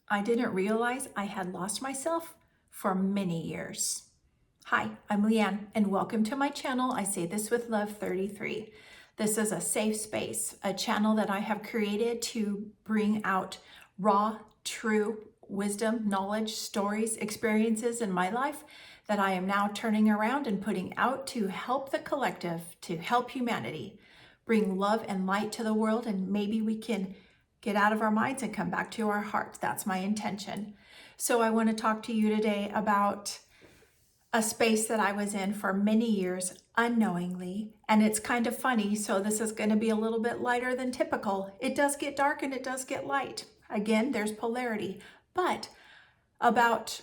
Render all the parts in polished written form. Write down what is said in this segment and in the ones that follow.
I didn't realize I had lost myself for many years. Hi, I'm Leanne, and welcome to my channel. I say this with love 33. This is a safe space, a channel that I have created to bring out raw, true wisdom, knowledge, stories, experiences in my life that I am now turning around and putting out to help the collective, to help humanity, bring love and light to the world, and maybe we can get out of our minds and come back to our hearts. That's my intention. So I want to talk to you today about a space that I was in for many years unknowingly. And it's kind of funny. So this is going to be a little bit lighter than typical. It does get dark and it does get light. Again, there's polarity. But about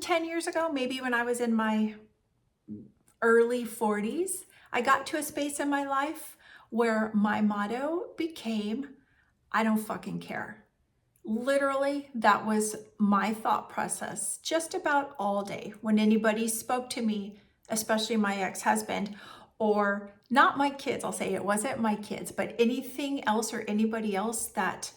10 years ago, maybe when I was in my early 40s, I got to a space in my life where my motto became, I don't fucking care. Literally, that was my thought process just about all day when anybody spoke to me, especially my ex-husband, or not my kids. I'll say it wasn't my kids, but anything else or anybody else that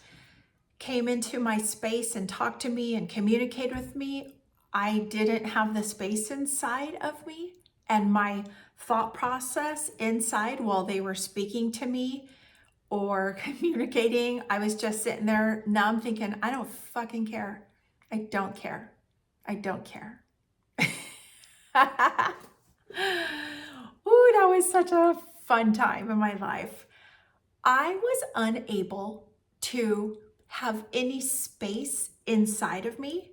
came into my space and talked to me and communicated with me, I didn't have the space inside of me and my thought process inside while they were speaking to me or communicating. I was just sitting there numb thinking, I don't fucking care. I don't care. I don't care. Ooh, that was such a fun time in my life. I was unable to have any space inside of me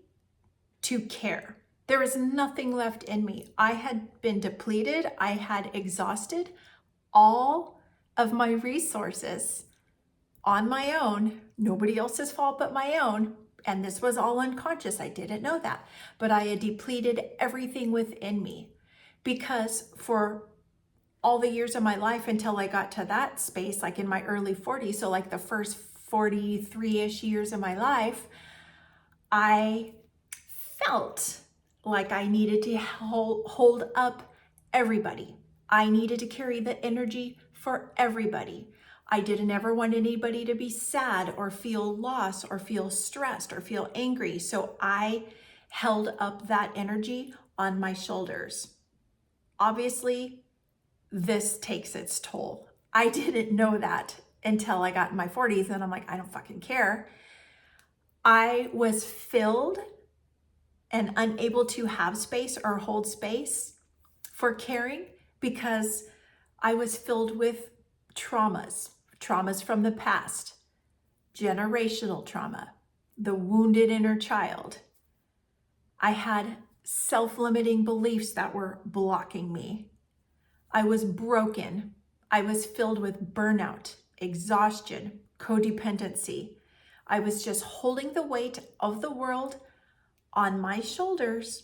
to care. There was nothing left in me. I had been depleted. I had exhausted all of my resources on my own, nobody else's fault but my own. And this was all unconscious. I didn't know that. But I had depleted everything within me because for all the years of my life until I got to that space, like in my early 40s, so like the first 43-ish years of my life, I felt like I needed to hold up everybody. I needed to carry the energy for everybody. I didn't ever want anybody to be sad or feel lost or feel stressed or feel angry. So I held up that energy on my shoulders. Obviously, this takes its toll. I didn't know that until I got in my 40s and I'm like, I don't fucking care. I was filled and unable to have space or hold space for caring because I was filled with traumas from the past, generational trauma, the wounded inner child. I had self-limiting beliefs that were blocking me. I was broken. I was filled with burnout, exhaustion, codependency. I was just holding the weight of the world on my shoulders,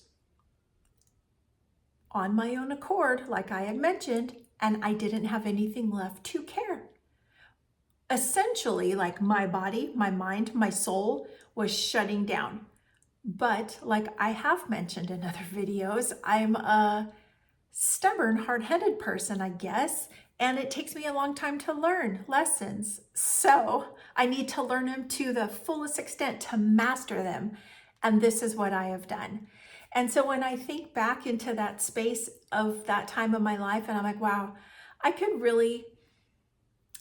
on my own accord, like I had mentioned, and I didn't have anything left to care. Essentially, like my body, my mind, my soul was shutting down. But like I have mentioned in other videos, I'm a stubborn, hard-headed person, I guess, and it takes me a long time to learn lessons. So I need to learn them to the fullest extent to master them. And this is what I have done. And so when I think back into that space of that time of my life, and I'm like, wow, I could really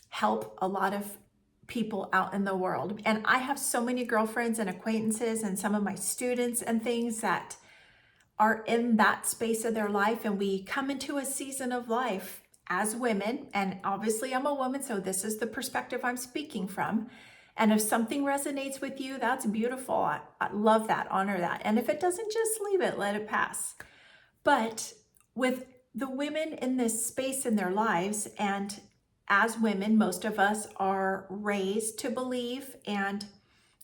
help a lot of people out in the world. And I have so many girlfriends and acquaintances and some of my students and things that are in that space of their life. And we come into a season of life as women. And obviously I'm a woman, so this is the perspective I'm speaking from. And if something resonates with you, that's beautiful. I love that, honor that. And if it doesn't, just leave it, let it pass. But with the women in this space in their lives, and as women, most of us are raised to believe and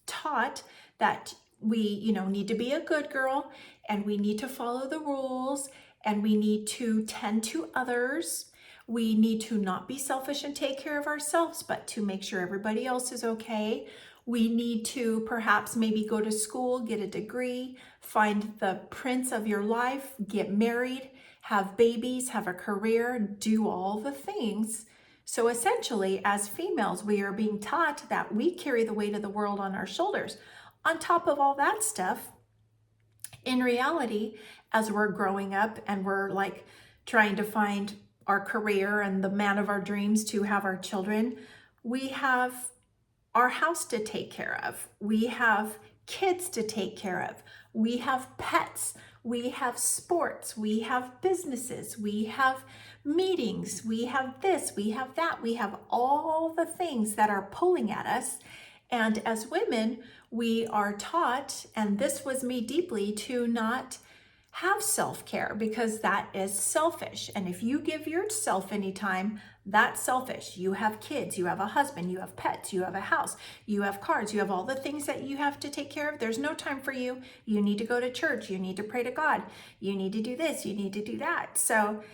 taught that we, need to be a good girl and we need to follow the rules and we need to tend to others. We need to not be selfish and take care of ourselves, but to make sure everybody else is okay. We need to perhaps maybe go to school, get a degree, find the prince of your life, get married, have babies, have a career, do all the things. So essentially, as females, we are being taught that we carry the weight of the world on our shoulders. on top of all that stuff, in reality, as we're growing up and we're like trying to find our career and the man of our dreams to have our children, we have our house to take care of. We have kids to take care of. We have pets. We have sports. We have businesses. We have meetings. We have this. We have that. We have all the things that are pulling at us. And as women, we are taught, and this was me deeply, to not have self-care because that is selfish. And if you give yourself any time, that's selfish. You have kids, you have a husband, you have pets, you have a house, you have cars, you have all the things that you have to take care of. There's no time for you. You need to go to church. You need to pray to God. You need to do this. You need to do that. So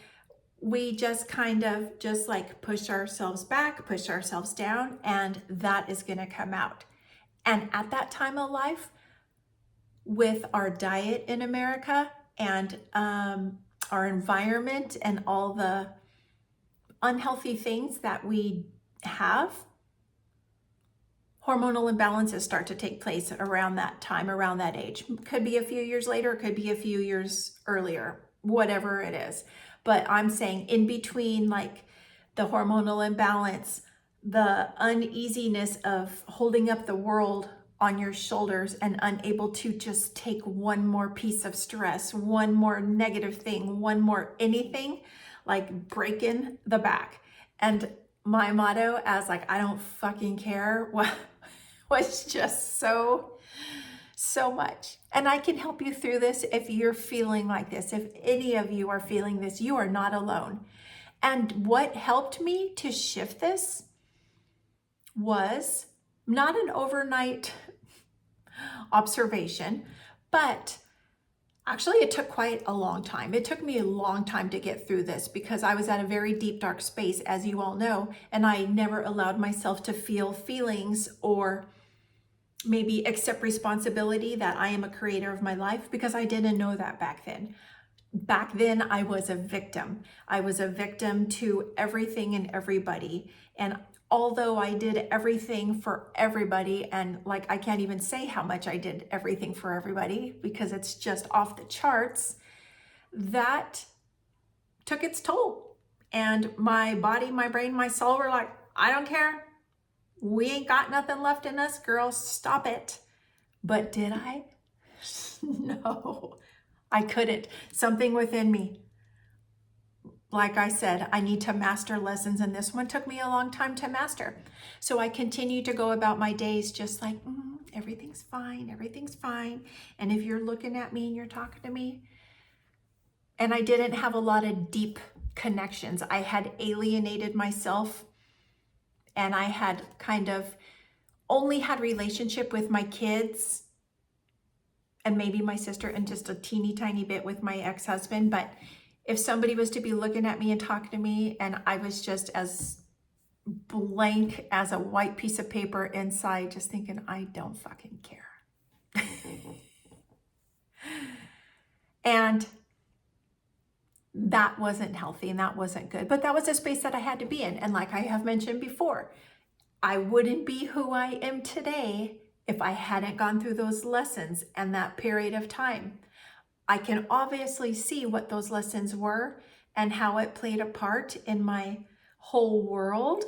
we just kind of just like push ourselves back, push ourselves down, and that is going to come out. And at that time of life, with our diet in America and our environment and all the unhealthy things that we have, hormonal imbalances start to take place around that time, around that age. Could be a few years later, could be a few years earlier, whatever it is. But I'm saying in between, like the hormonal imbalance, the uneasiness of holding up the world on your shoulders and unable to just take one more piece of stress, one more negative thing, one more anything, like breaking the back. And my motto as like, I don't fucking care, was just so much. And I can help you through this if you're feeling like this. If any of you are feeling this, you are not alone. And what helped me to shift this was not an overnight observation, but actually it took quite a long time. It took me a long time to get through this because I was at a very deep, dark space, as you all know, and I never allowed myself to feel feelings or maybe accept responsibility that I am a creator of my life because I didn't know that back then. Back then, I was a victim. I was a victim to everything and everybody. And although I did everything for everybody, and like I can't even say how much I did everything for everybody because it's just off the charts, that took its toll. And my body, my brain, my soul were like, I don't care. We ain't got nothing left in us, girl. Stop it. But did I? No, I couldn't. Something within me, like I said, I need to master lessons, and this one took me a long time to master. So I continue to go about my days just like, everything's fine, everything's fine. And if you're looking at me and you're talking to me, and I didn't have a lot of deep connections. I had alienated myself, and I had kind of only had relationship with my kids and maybe my sister and just a teeny tiny bit with my ex-husband. But if somebody was to be looking at me and talking to me and I was just as blank as a white piece of paper inside, just thinking, I don't fucking care. And that wasn't healthy and that wasn't good. But that was a space that I had to be in. And like I have mentioned before, I wouldn't be who I am today if I hadn't gone through those lessons and that period of time. I can obviously see what those lessons were and how it played a part in my whole world.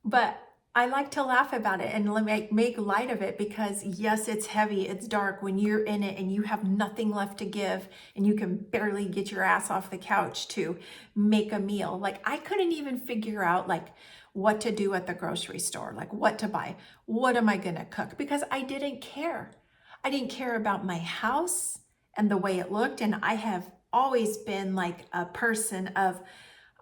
But I like to laugh about it and make light of it because yes, it's heavy, it's dark when you're in it and you have nothing left to give and you can barely get your ass off the couch to make a meal. Like I couldn't even figure out like what to do at the grocery store, like what to buy. What am I gonna cook? Because I didn't care. I didn't care about my house and the way it looked. And I have always been like a person of,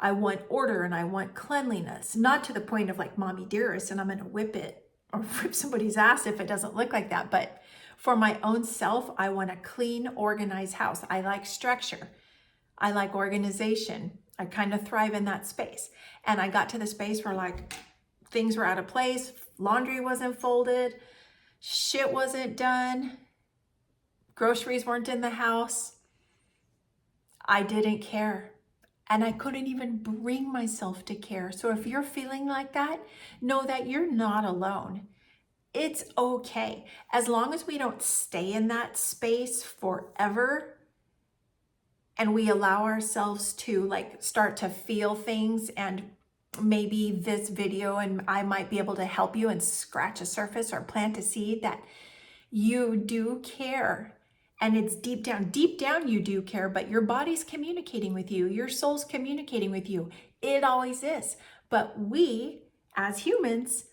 I want order and I want cleanliness, not to the point of like mommy dearest and I'm gonna whip it or whip somebody's ass if it doesn't look like that. But for my own self, I want a clean, organized house. I like structure. I like organization. I kind of thrive in that space. And I got to the space where like things were out of place, laundry wasn't folded, shit wasn't done, groceries weren't in the house. I didn't care. And I couldn't even bring myself to care. So if you're feeling like that, know that you're not alone. It's okay. As long as we don't stay in that space forever and we allow ourselves to like start to feel things, and maybe this video and I might be able to help you and scratch a surface or plant a seed that you do care. And it's deep down you do care, but your body's communicating with you, your soul's communicating with you. It always is. But we, as humans,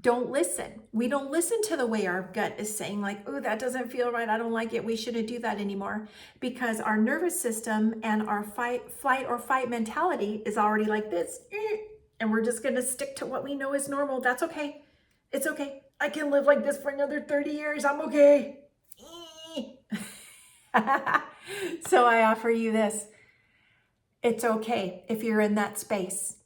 don't listen. We don't listen to the way our gut is saying, like, oh, that doesn't feel right. I don't like it. We shouldn't do that anymore, because our nervous system and our flight or fight mentality is already like this. And we're just going to stick to what we know is normal. That's okay. It's okay. I can live like this for another 30 years. I'm okay. So I offer you this. It's okay if you're in that space.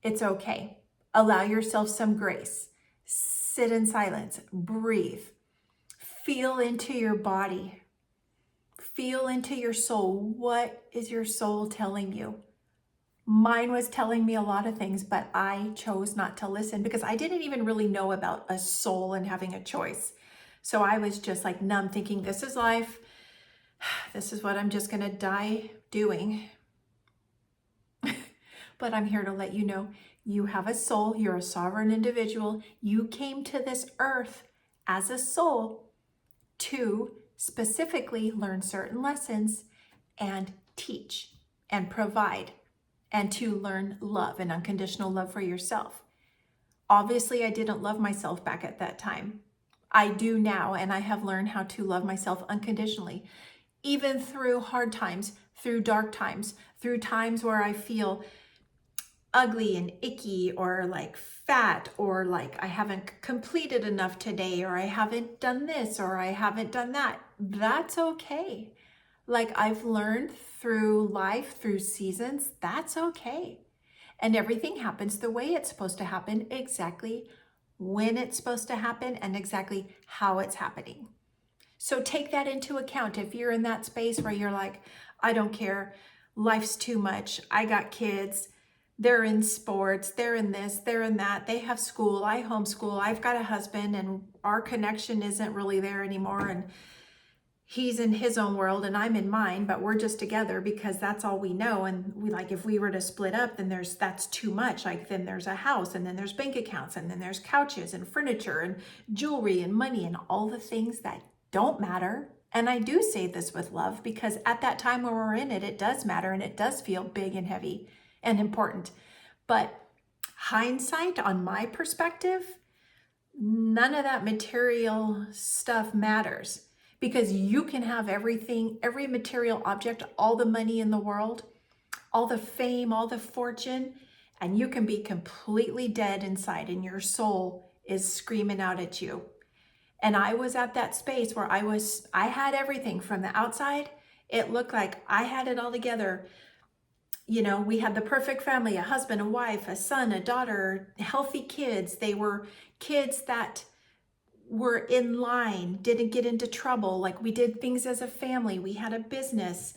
It's okay. Allow yourself some grace. Sit in silence. Breathe. Feel into your body. Feel into your soul. What is your soul telling you? Mine was telling me a lot of things, but I chose not to listen because I didn't even really know about a soul and having a choice. So I was just like numb, thinking this is life. This is what I'm just going to die doing. But I'm here to let you know, you have a soul. You're a sovereign individual. You came to this earth as a soul to specifically learn certain lessons and teach and provide, and to learn love and unconditional love for yourself. Obviously, I didn't love myself back at that time. I do now, and I have learned how to love myself unconditionally, even through hard times, through dark times, through times where I feel ugly and icky, or like fat, or like I haven't completed enough today, or I haven't done this, or I haven't done that. That's okay. Like I've learned through life, through seasons, that's okay. And everything happens the way it's supposed to happen, exactly when it's supposed to happen, and exactly how it's happening. So take that into account. If you're in that space where you're like, I don't care, life's too much, I got kids, they're in sports, they're in this, they're in that, they have school, I homeschool, I've got a husband, and our connection isn't really there anymore, and he's in his own world and I'm in mine, but we're just together because that's all we know. And we like, if we were to split up, then that's too much. Like then there's a house, and then there's bank accounts, and then there's couches and furniture and jewelry and money and all the things that don't matter. And I do say this with love, because at that time when we're in it, it does matter, and it does feel big and heavy and important. But hindsight, on my perspective, none of that material stuff matters, because you can have everything, every material object, all the money in the world, all the fame, all the fortune, and you can be completely dead inside, and your soul is screaming out at you. And I was at that space where I had everything from the outside. It looked like I had it all together. You know, we had the perfect family, a husband, a wife, a son, a daughter, healthy kids. They were kids that were in line, didn't get into trouble. Like we did things as a family. We had a business.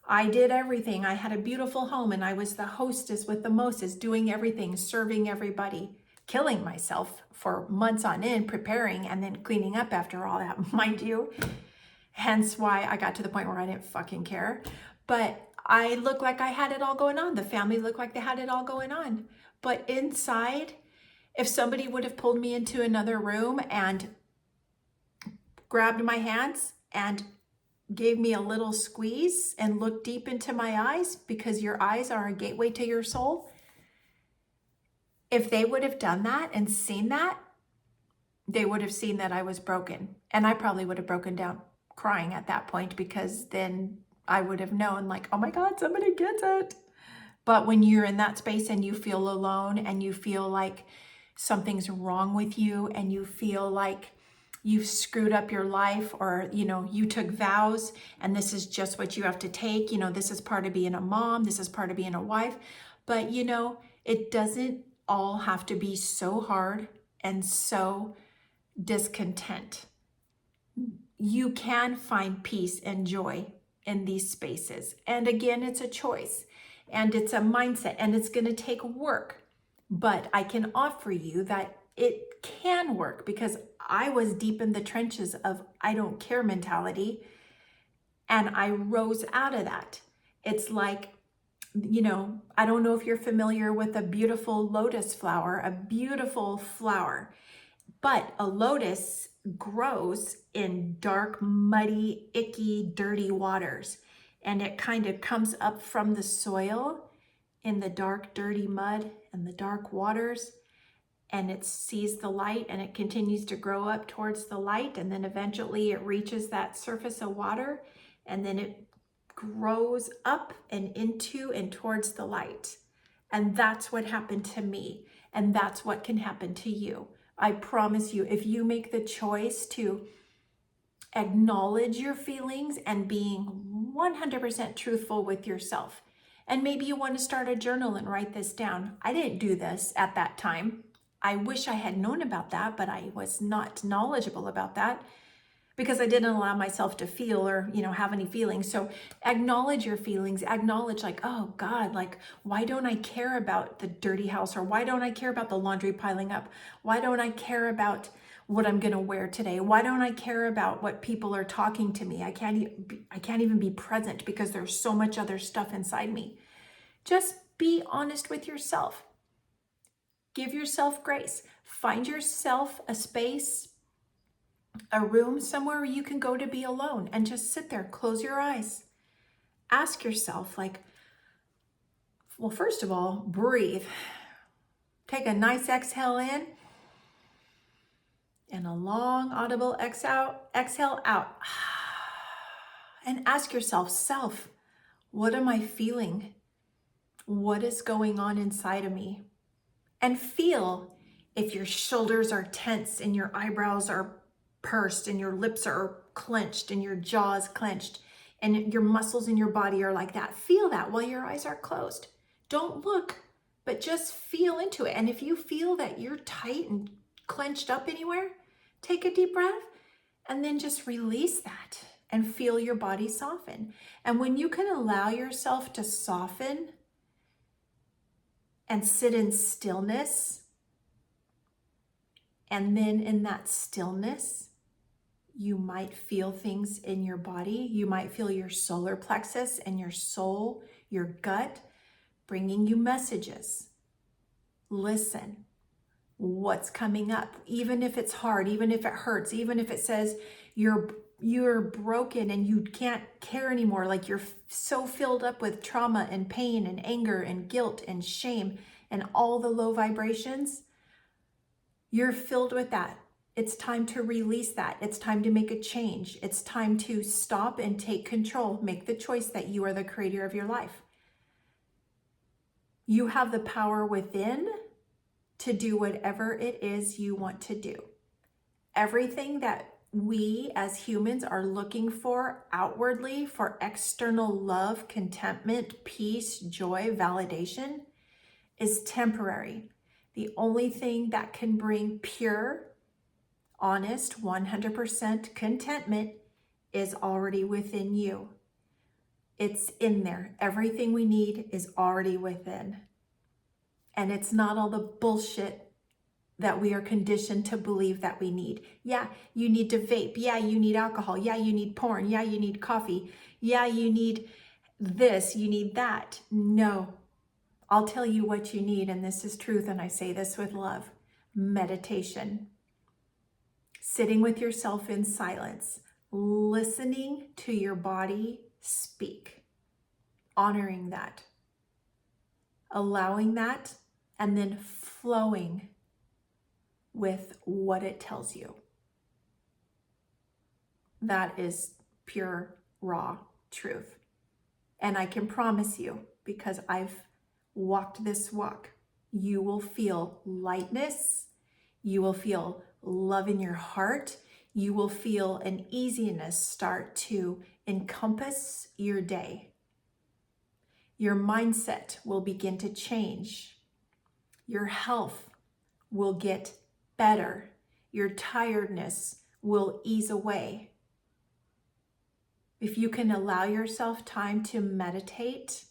I did everything. I had a beautiful home, and I was the hostess with the mostest, doing everything, serving everybody, killing myself for months on end, preparing and then cleaning up after all that, mind you. Hence why I got to the point where I didn't fucking care. But I looked like I had it all going on. The family looked like they had it all going on. But inside, if somebody would have pulled me into another room and grabbed my hands and gave me a little squeeze and looked deep into my eyes, because your eyes are a gateway to your soul, if they would have done that and seen that, they would have seen that I was broken. And I probably would have broken down crying at that point, because then I would have known, like, oh my God, somebody gets it. But when you're in that space and you feel alone, and you feel like something's wrong with you, and you feel like you've screwed up your life, or, you know, you took vows and this is just what you have to take, you know, this is part of being a mom, this is part of being a wife. But, you know, it doesn't all have to be so hard and so discontent. You can find peace and joy in these spaces. And again, it's a choice, and it's a mindset, and it's going to take work. But I can offer you that it can work because I was deep in the trenches of I don't care mentality, and I rose out of that. It's like, I don't know if you're familiar with a beautiful lotus flower, a beautiful flower, but a lotus grows in dark, muddy, icky, dirty waters. And it kind of comes up from the soil in the dark, dirty mud and the dark waters. And it sees the light and it continues to grow up towards the light. And then eventually it reaches that surface of water. And then it grows up and into and towards the light. And that's what happened to me. And that's what can happen to you. I promise you, if you make the choice to acknowledge your feelings and being 100% truthful with yourself, and maybe you want to start a journal and write this down. I didn't do this at that time. I wish I had known about that, but I was not knowledgeable about that because I didn't allow myself to feel or, have any feelings. So acknowledge your feelings, acknowledge like, oh God, like, why don't I care about the dirty house? Or why don't I care about the laundry piling up? Why don't I care about what I'm gonna wear today? Why don't I care about what people are talking to me? I can't even be present because there's so much other stuff inside me. Just be honest with yourself. Give yourself grace. Find yourself a space, a room somewhere you can go to be alone and just sit there, close your eyes. Ask yourself, like, well, first of all, breathe. Take a nice exhale in and a long audible exhale out. And ask yourself, self, what am I feeling? What is going on inside of me? And feel if your shoulders are tense and your eyebrows are pursed and your lips are clenched and your jaws clenched and your muscles in your body are like that. Feel that while your eyes are closed. Don't look, but just feel into it. And if you feel that you're tight and clenched up anywhere, take a deep breath and then just release that and feel your body soften. And when you can allow yourself to soften and sit in stillness, and then in that stillness, you might feel things in your body. You might feel your solar plexus and your soul, your gut, bringing you messages. Listen, what's coming up? Even if it's hard, even if it hurts, even if it says you're broken and you can't care anymore, like you're so filled up with trauma and pain and anger and guilt and shame and all the low vibrations, you're filled with that. It's time to release that. It's time to make a change. It's time to stop and take control. Make the choice that you are the creator of your life. You have the power within to do whatever it is you want to do. Everything that we as humans are looking for outwardly for external love, contentment, peace, joy, validation is temporary. The only thing that can bring pure, honest, 100% contentment is already within you. It's in there. Everything we need is already within. And it's not all the bullshit that we are conditioned to believe that we need. Yeah, you need to vape. Yeah, you need alcohol. Yeah, you need porn. Yeah, you need coffee. Yeah, you need this. You need that. No, I'll tell you what you need. And this is truth. And I say this with love. Meditation. Sitting with yourself in silence, listening to your body speak, honoring that, allowing that, and then flowing with what it tells you. That is pure, raw truth. And I can promise you, because I've walked this walk, you will feel lightness, you will feel love in your heart, you will feel an easiness start to encompass your day. Your mindset will begin to change. Your health will get better. Your tiredness will ease away. If you can allow yourself time to meditate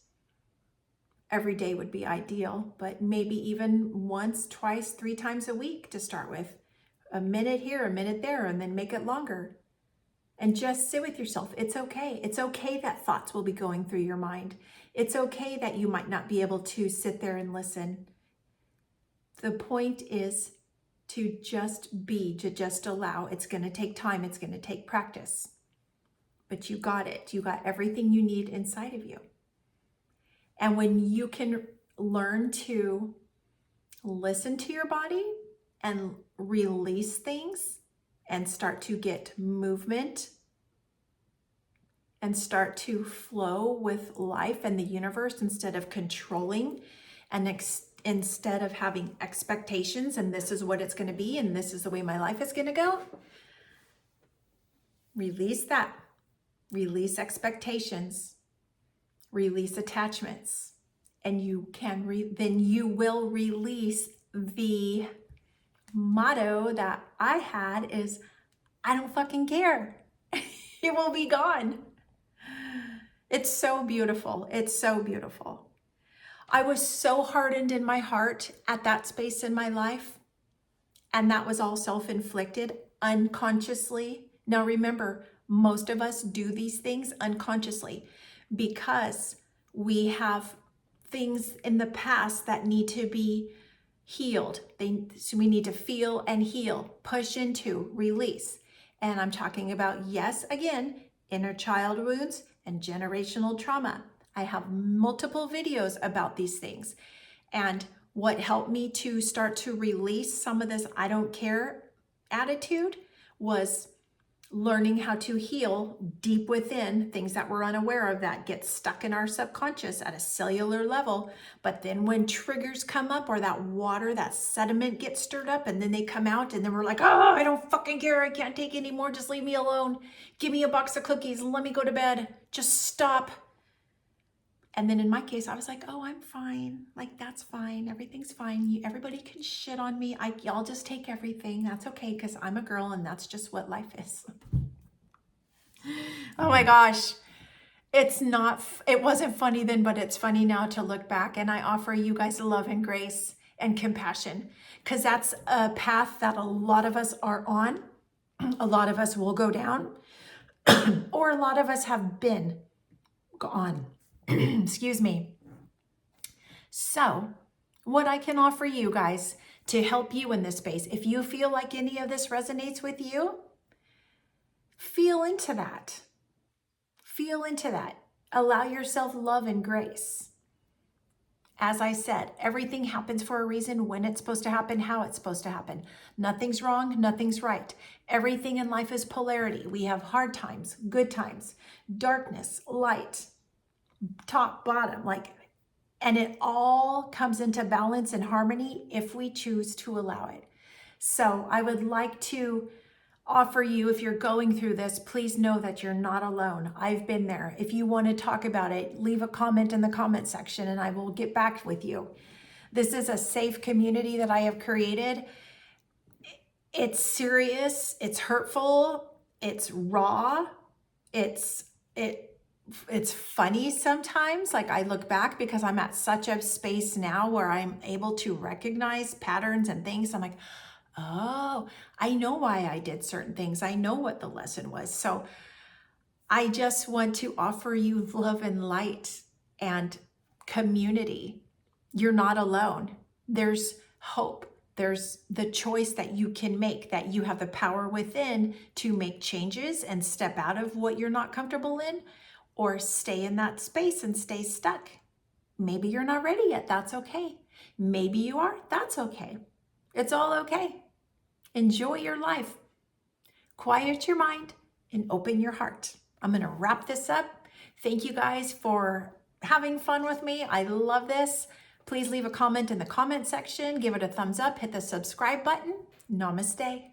every day would be ideal, but maybe even once, twice, 3 times a week to start with. A minute here, a minute there, and then make it longer. And just sit with yourself. It's okay. It's okay that thoughts will be going through your mind. It's okay that you might not be able to sit there and listen. The point is to just be, to just allow. It's going to take time. It's going to take practice. But you got it. You got everything you need inside of you. And when you can learn to listen to your body and release things and start to get movement and start to flow with life and the universe instead of controlling and instead of having expectations and this is what it's going to be and this is the way my life is going to go, release that. Release expectations. Release attachments. And you can then you will release the motto that I had is, I don't fucking care. It will be gone. It's so beautiful. It's so beautiful. I was so hardened in my heart at that space in my life. And that was all self-inflicted unconsciously. Now remember, most of us do these things unconsciously because we have things in the past that need to be healed. So we need to feel and heal, push into, release. And I'm talking about, yes, again, inner child wounds and generational trauma. I have multiple videos about these things. And what helped me to start to release some of this I don't care attitude was learning how to heal deep within things that we're unaware of that get stuck in our subconscious at a cellular level. But then when triggers come up or that water, that sediment gets stirred up and then they come out and then we're like, oh, I don't fucking care. I can't take any more. Just leave me alone. Give me a box of cookies and let me go to bed. Just stop. And then in my case, I was like, oh, I'm fine. Like, that's fine. Everything's fine. Everybody can shit on me. Y'all just take everything. That's okay because I'm a girl and that's just what life is. Oh my gosh. It wasn't funny then, but it's funny now to look back. And I offer you guys love and grace and compassion because that's a path that a lot of us are on. A lot of us will go down or a lot of us have been on. Excuse me. So what I can offer you guys to help you in this space, if you feel like any of this resonates with you, feel into that. Feel into that. Allow yourself love and grace. As I said, everything happens for a reason, when it's supposed to happen, how it's supposed to happen. Nothing's wrong, nothing's right. Everything in life is polarity. We have hard times, good times, darkness, light, top, bottom, and it all comes into balance and harmony if we choose to allow it. So I would like to offer you, if you're going through this, please know that you're not alone. I've been there. If you want to talk about it, leave a comment in the comment section and I will get back with you. This is a safe community that I have created. It's serious, it's hurtful, it's raw, it's funny sometimes. Like I look back because I'm at such a space now where I'm able to recognize patterns and things. I'm like, oh, I know why I did certain things. I know what the lesson was. So I just want to offer you love and light and community. You're not alone. There's hope. There's the choice that you can make, that you have the power within to make changes and step out of what you're not comfortable in, or stay in that space and stay stuck. Maybe you're not ready yet. That's okay. Maybe you are. That's okay. It's all okay. Enjoy your life. Quiet your mind and open your heart. I'm going to wrap this up. Thank you guys for having fun with me. I love this. Please leave a comment in the comment section. Give it a thumbs up. Hit the subscribe button. Namaste.